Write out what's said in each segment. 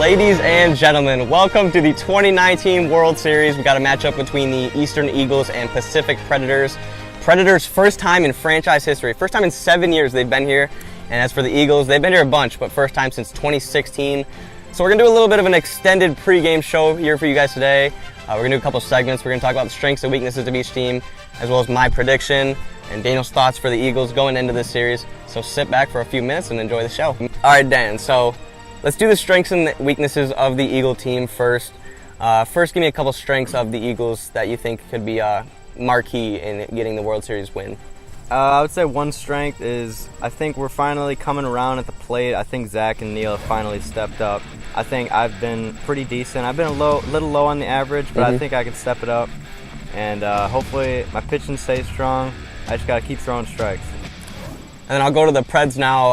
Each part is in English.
Ladies and gentlemen, welcome to the 2019 World Series. We got a matchup between the Eastern Eagles and Pacific Predators. Predators' first time in franchise history. First time in 7 years they've been here. And as for the Eagles, they've been here a bunch, but first time since 2016. So we're going to do a little bit of an extended pregame show here for you guys today. We're going to do a couple segments. We're going to talk about the strengths and weaknesses of each team, as well as my prediction and Daniel's thoughts for the Eagles going into this series. So sit back for a few minutes and enjoy the show. All right, Dan, so let's do the strengths and weaknesses of the Eagle team first. First, give me a couple strengths of the Eagles that you think could be marquee in getting the World Series win. I would say one strength is I think we're finally coming around at the plate. I think Zach and Neil have finally stepped up. I think I've been pretty decent. I've been a little low on the average, but I think I can step it up. And hopefully my pitching stays strong. I just got to keep throwing strikes. And then I'll go to the Preds now.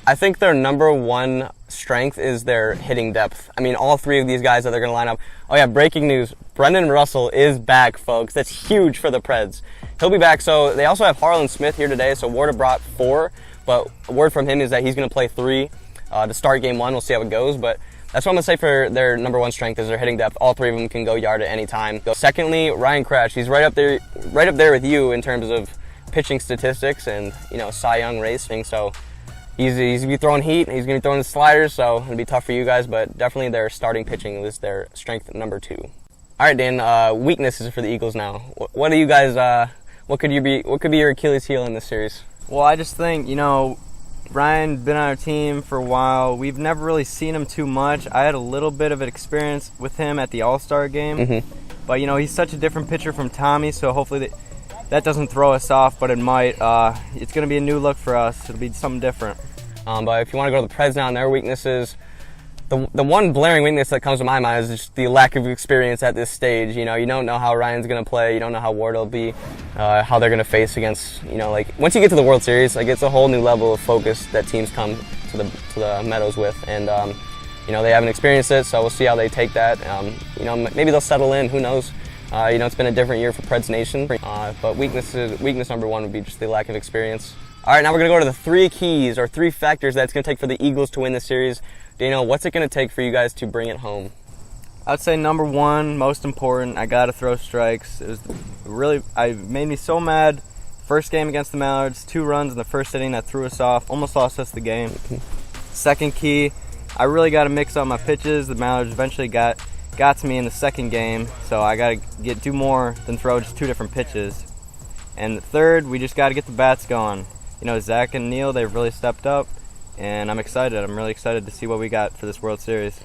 I think their number one strength is their hitting depth. I mean, all three of these guys that they're going to line up. Oh yeah, breaking news. Brendan Russell is back, folks. That's huge for the Preds. He'll be back. So they also have Harlan Smith here today. So Warda brought 4, but word from him is that he's going to play 3 to start game 1. We'll see how it goes, but that's what I'm going to say for their number one strength is their hitting depth. All three of them can go yard at any time. Secondly, Ryan Kracht. He's right up there with you in terms of pitching statistics and, you know, Cy Young racing. So he's going to be throwing heat. He's going to be throwing the sliders, so it'll be tough for you guys, but definitely their starting pitching is their strength number 2. All right, Dan, weaknesses for the Eagles now. What do you guys, what could be your Achilles heel in this series? Well, I just think, you know, Ryan been on our team for a while. We've never really seen him too much. I had a little bit of an experience with him at the All-Star game, but, you know, he's such a different pitcher from Tommy, so hopefully that doesn't throw us off, but it might. It's going to be a new look for us. It'll be something different. But if you want to go to the Preds now and their weaknesses, the one blaring weakness that comes to my mind is just the lack of experience at this stage. You know, you don't know how Ryan's going to play. You don't know how Ward will be, how they're going to face against, you know, like once you get to the World Series, like it's a whole new level of focus that teams come to the Meadows with. And, you know, they haven't experienced it, so we'll see how they take that. You know, maybe they'll settle in. Who knows? You know, it's been a different year for Preds Nation. But weakness number 1 would be just the lack of experience. All right, now we're going to go to the 3 keys or 3 factors that it's going to take for the Eagles to win this series. Daniel, what's it going to take for you guys to bring it home? I would say number 1, most important, I got to throw strikes. It was made me so mad. First game against the Mallards, 2 runs in the first inning that threw us off, almost lost us the game. Second key, I really got to mix up my pitches. The Mallards eventually got to me in the second game, so I got to do more than throw just 2 different pitches. And the third, we just got to get the bats going. You know, Zach and Neil, they've really stepped up, and I'm excited. I'm really excited to see what we got for this World Series.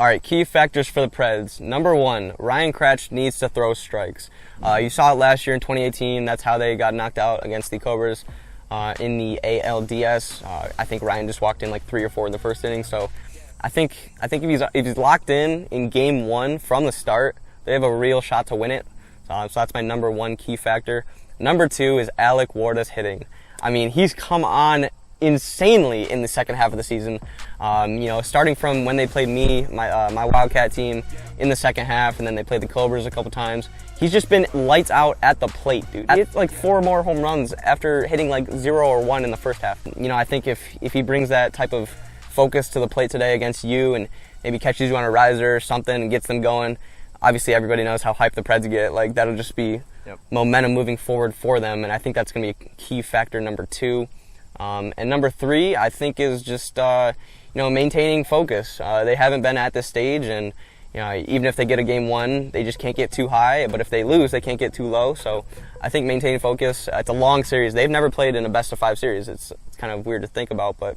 All right, key factors for the Preds. Number 1, Ryan Kracht needs to throw strikes. You saw it last year in 2018. That's how they got knocked out against the Cobras in the ALDS. I think Ryan just walked in like 3 or 4 in the first inning, so I think if he's locked in game 1 from the start, they have a real shot to win it. So that's my number 1 key factor. Number 2 is Alec Warda's hitting. I mean, he's come on insanely in the second half of the season. You know, starting from when they played my Wildcat team in the second half, and then they played the Cobras a couple times. He's just been lights out at the plate, dude. He hit like 4 more home runs after hitting like 0 or 1 in the first half. You know, I think if he brings that type of focus to the plate today against you and maybe catches you on a riser or something and gets them going, obviously everybody knows how hyped the Preds get. Like, that'll just be momentum moving forward for them, and I think that's going to be a key factor number 2. And number 3, I think, is just, you know, maintaining focus. They haven't been at this stage, and, you know, even if they get a game 1, they just can't get too high, but if they lose, they can't get too low. So I think maintaining focus, it's a long series. They've never played in a best-of-5 series. It's kind of weird to think about, but,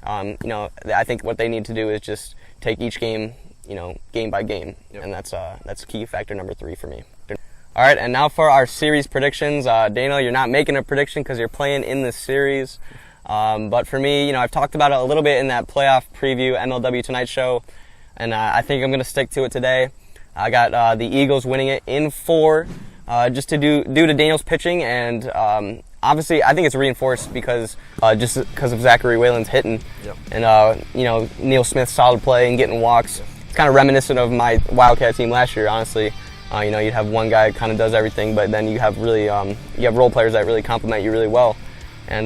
you know, I think what they need to do is just take each game, you know, game by game, and that's key factor number 3 for me. All right, and now for our series predictions. Daniel, you're not making a prediction because you're playing in this series. But for me, you know, I've talked about it a little bit in that playoff preview MLW Tonight show, and I think I'm going to stick to it today. I got the Eagles winning it in 4, just due to Daniel's pitching, and obviously I think it's reinforced because of Zachary Whalen's hitting, and you know, Neil Smith's solid play and getting walks. It's kind of reminiscent of my Wildcat team last year, honestly. You know, you'd have one guy kind of does everything, but then you have really you have role players that really complement you really well. And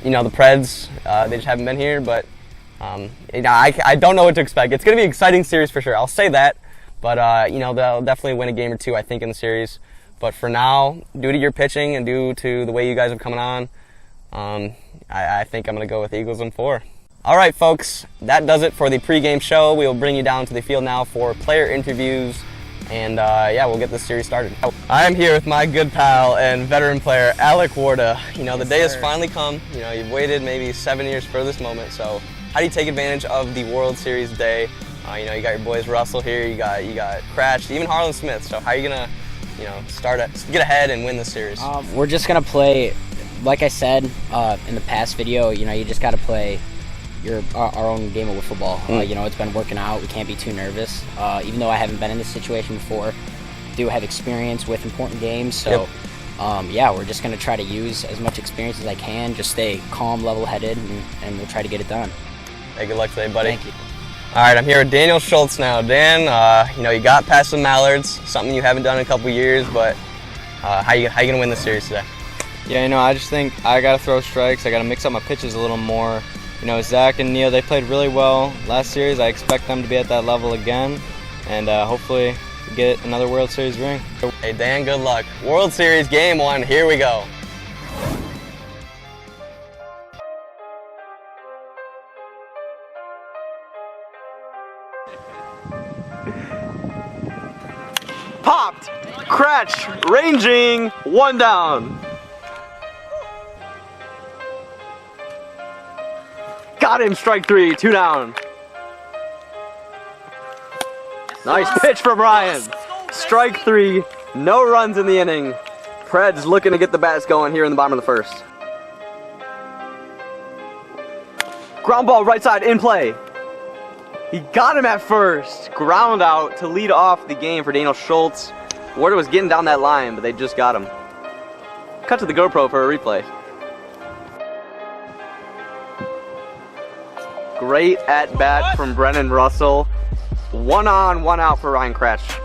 you know, the Preds, they just haven't been here, but I don't know what to expect. It's going to be an exciting series for sure. I'll say that. But, they'll definitely win a game or two, I think, in the series. But for now, due to your pitching and due to the way you guys are coming on, I think I'm going to go with Eagles in 4. All right, folks, that does it for the pregame show. We will bring you down to the field now for player interviews. And, we'll get this series started. I am here with my good pal and veteran player, Alec Warda. The day has finally come. You've waited maybe 7 years for this moment. So how do you take advantage of the World Series day? You got your boys Russell here, you got Kracht, even Harlan Smith. So how are you going to, get ahead and win this series? We're just going to play, like I said in the past video, you just got to play our own game of wiffle ball. It's been working out. We can't be too nervous. Even though I haven't been in this situation before, I do have experience with important games. So, we're just going to try to use as much experience as I can. Just stay calm, level-headed, and we'll try to get it done. Hey, good luck today, buddy. Thank you. All right, I'm here with Daniel Schultz now. Dan, you got past the Mallards, something you haven't done in a couple years, but how you going to win this series today? Yeah, I just think I got to throw strikes. I got to mix up my pitches a little more. Zach and Neil, they played really well last series. I expect them to be at that level again, and hopefully get another World Series ring. Hey, Dan, good luck. World Series Game 1, here we go. Popped! Kracht, ranging, 1 down. Got him, strike 3, 2 down. Nice pitch from Ryan. Strike 3, no runs in the inning. Preds looking to get the bats going here in the bottom of the first. Ground ball right side in play. He got him at first. Ground out to lead off the game for Daniel Schultz. Warda was getting down that line, but they just got him. Cut to the GoPro for a replay. Great at bat from Brennan Russell. 1 on, 1 out for Ryan Kracht.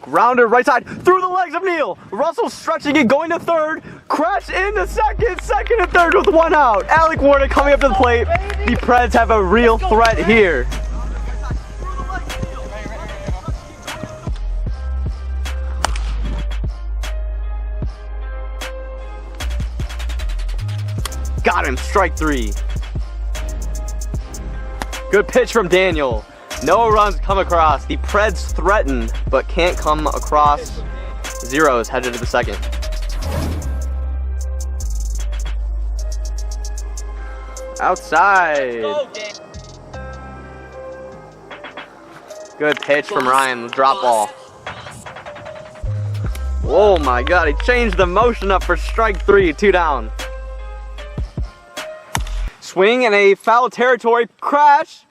Grounder right side through the legs of Neil. Russell stretching it, going to third. Kracht into second and third with 1 out. Alec Warda coming up to the plate. The Preds have a real threat here. Got him, strike 3. Good pitch from Daniel. No runs come across. The Preds threaten, but can't come across. Zeros headed to the second. Outside. Good pitch from Ryan, drop ball. Oh my God, he changed the motion up for strike 3, 2 down. Swing in a foul territory, crash.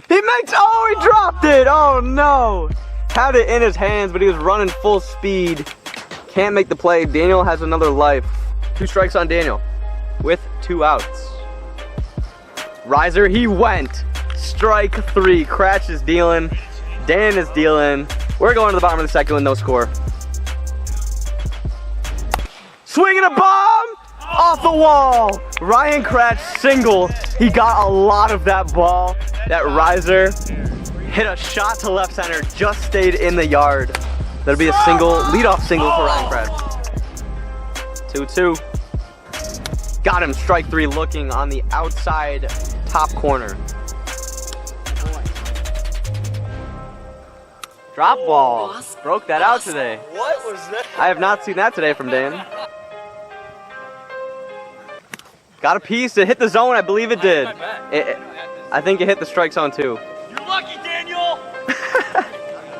He makes, he dropped it. Oh no. Had it in his hands, but he was running full speed. Can't make the play. Daniel has another life. 2 strikes on Daniel with 2 outs. Riser, he went. Strike 3. Kracht is dealing. Dan is dealing. We're going to the bottom of the second with no score. Swinging a bomb off the wall. Ryan Kracht single. He got a lot of that ball. That riser hit a shot to left center, just stayed in the yard. That'll be a single, leadoff single for Ryan Kracht. 2-2. Got him, strike 3, looking on the outside top corner. Drop ball. Broke that out today. What was that? I have not seen that today from Dan. Got a piece. It hit the zone. I believe it did. I think it hit the strike zone too. You're lucky, Daniel.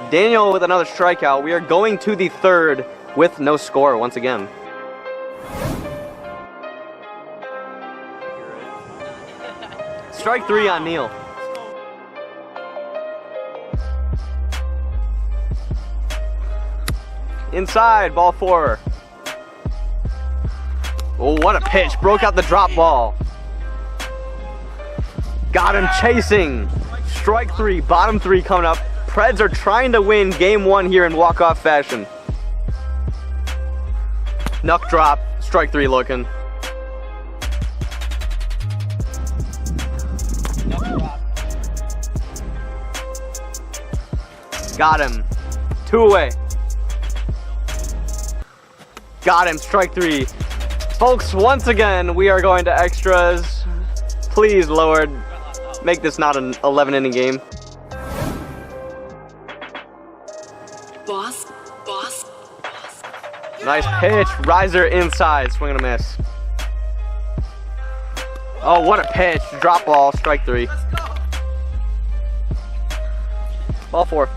Daniel with another strikeout. We are going to the third with no score once again. Strike 3 on Neil. Inside, ball 4. Oh, what a pitch. Broke out the drop ball. Got him chasing. Strike 3, bottom 3 coming up. Preds are trying to win game 1 here in walk-off fashion. Knuck drop, strike 3 looking. Got him. 2 away. Got him. Strike 3. Folks, once again, we are going to extras. Please, Lord, make this not an 11-inning game. Boss. Nice pitch. Riser inside. Swing and a miss. Oh, what a pitch. Drop ball. Strike 3. Ball 4.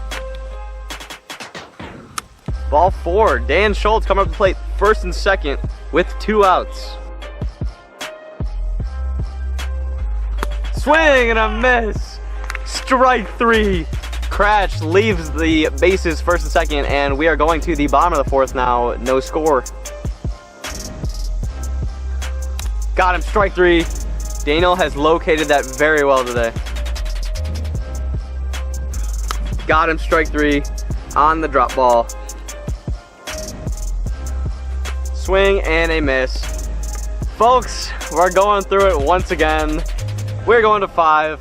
Ball 4. Dan Schultz coming up to the plate, first and second with 2 outs. Swing and a miss. Strike 3. Kracht leaves the bases first and second, and we are going to the bottom of the 4th now. No score. Got him. Strike 3. Daniel has located that very well today. Got him. Strike 3 on the drop ball. Swing and a miss. Folks, we're going through it once again. We're going to 5.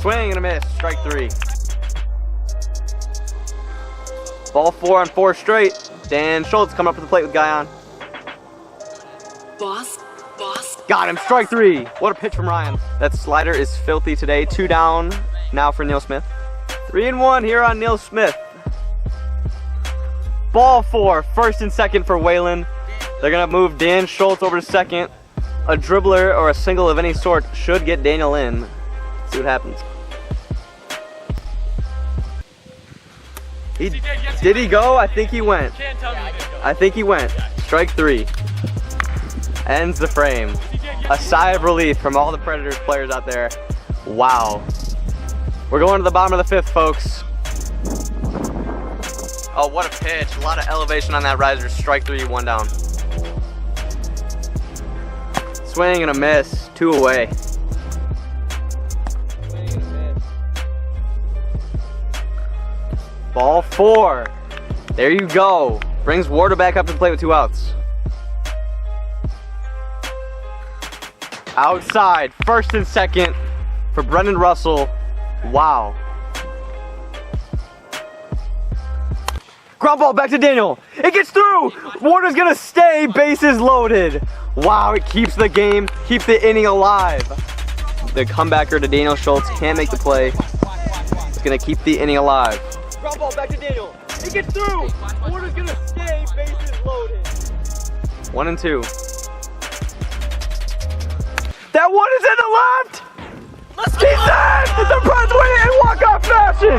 Swing and a miss. Strike 3. Ball 4 on 4 straight. Dan Schultz coming up to the plate with guy on. Boss. Got him. Strike 3. What a pitch from Ryan. That slider is filthy today. 2 down now for Neil Smith. 3-1 here on Neil Smith. Ball 4. First and second for Waylon. They're going to move Dan Schultz over to second. A dribbler or a single of any sort should get Daniel in. See what happens. Did he go? I think he went. I think he went. Strike 3. Ends the frame. A sigh of relief from all the Predators players out there. Wow. We're going to the bottom of the 5th, folks. Oh, what a pitch. A lot of elevation on that riser. Strike 3, 1 down. Swing and a miss. 2 away. Ball 4. There you go. Brings Warder back up to the plate with 2 outs. Outside. First and second for Brendan Russell. Wow. Ground ball back to Daniel. It gets through. Warder's going to stay. Bases loaded. Wow, it keeps the game, keeps the inning alive. The comebacker to Daniel Schultz can't make the play. It's going to keep the inning alive. Ground ball back to Daniel. It gets through. Warder's going to stay. Bases loaded. 1-2. That one is in the left. He's in! The Preds win it in walk-off fashion!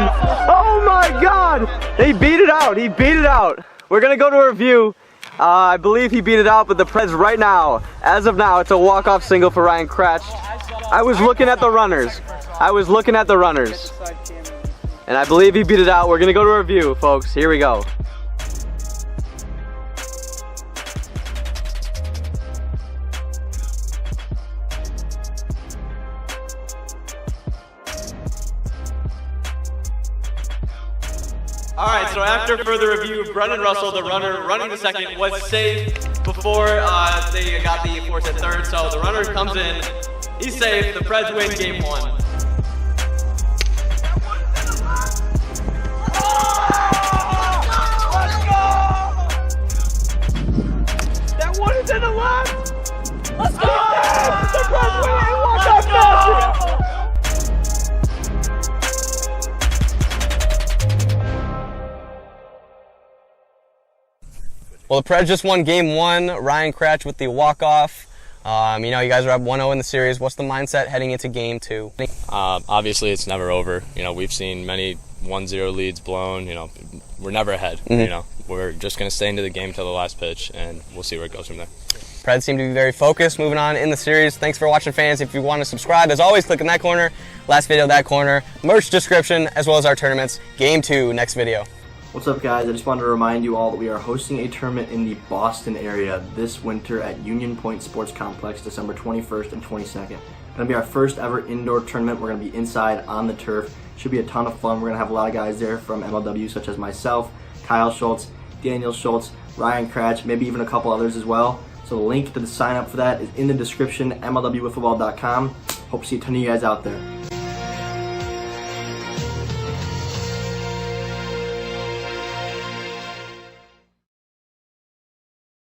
Oh my God! They beat it out. He beat it out. We're going to go to a review. I believe he beat it out, but the Preds right now, as of now, it's a walk-off single for Ryan Kracht. I was looking at the runners. And I believe he beat it out. We're going to go to a review, folks. Here we go. All right, so after further review, Brendan Russell, the runner running the second, was safe before they got the force at third. So the runner comes in, he's safe. The Preds win game 1. That one is in the left. Let's go! The Preds win it in walk-off fashion. Well, the Preds just won game 1. Ryan Kracht with the walk-off. You know, you guys are up 1-0 in the series. What's the mindset heading into game 2? Obviously, it's never over. You know, we've seen many 1-0 leads blown. You know, we're never ahead. You know, we're just going to stay into the game till the last pitch, and we'll see where it goes from there. Preds seem to be very focused moving on in the series. Thanks for watching, fans. If you want to subscribe, as always, click in that corner. Last video, that corner. Merch description, as well as our tournaments. Game 2, next video. What's up, guys? I just wanted to remind you all that we are hosting a tournament in the Boston area this winter at Union Point Sports Complex, December 21st and 22nd. It's going to be our first ever indoor tournament. We're going to be inside on the turf. Should be a ton of fun. We're going to have a lot of guys there from MLW, such as myself, Kyle Schultz, Daniel Schultz, Ryan Kracht, maybe even a couple others as well. So the link to the sign up for that is in the description, MLWWiffleball.com. Hope to see a ton of you guys out there.